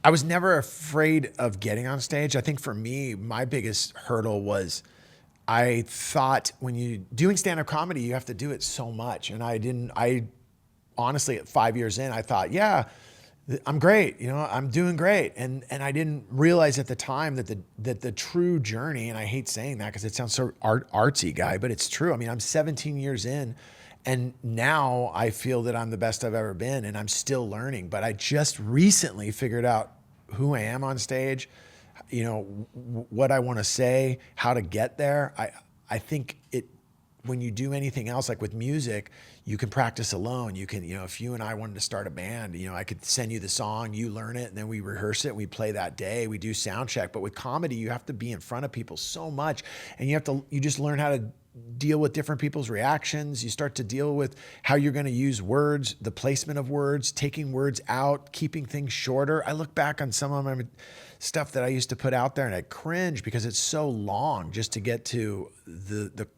I was never afraid of getting on stage. I think for me, my biggest hurdle was I thought when you doing stand-up comedy, you have to do it so much. And I honestly at 5 years in, I thought, yeah, I'm great. I'm doing great. And I didn't realize at the time that the true journey, and I hate saying that because it sounds so artsy guy, but it's true. I mean, I'm 17 years in and now I feel that I'm the best I've ever been and I'm still learning, but I just recently figured out who I am on stage, what I want to say, how to get there. I think when you do anything else, like with music, you can practice alone. You can, if you and I wanted to start a band, I could send you the song, you learn it, and then we rehearse it. We play that day, we do sound check. But with comedy, you have to be in front of people so much, and you just learn how to deal with different people's reactions. You start to deal with how you're going to use words, the placement of words, taking words out, keeping things shorter. I look back on some of my stuff that I used to put out there and I cringe because it's so long just to get to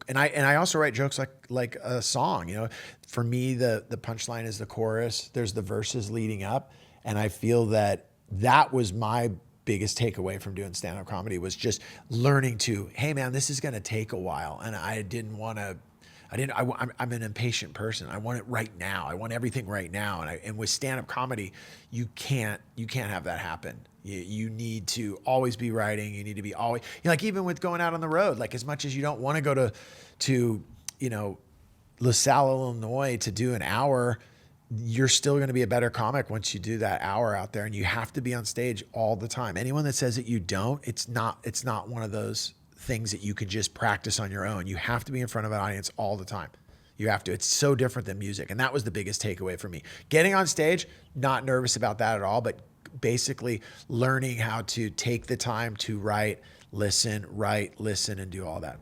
and I also write jokes like a song, for me, the punchline is the chorus. There's the verses leading up. And I feel that was my biggest takeaway from doing stand-up comedy was just learning to, hey man, this is going to take a while. And I didn't want to, I'm an impatient person. I want it right now. I want everything right now. And with stand-up comedy, you can't have that happen. You need to always be writing. You need to be always, like even with going out on the road, like as much as you don't want to go to LaSalle, Illinois to do an hour, you're still going to be a better comic once you do that hour out there, and you have to be on stage all the time. Anyone that says that you don't, it's not one of those things that you can just practice on your own. You have to be in front of an audience all the time. You have to. It's so different than music. And that was the biggest takeaway for me. Getting on stage, not nervous about that at all, but basically learning how to take the time to write, listen, and do all that.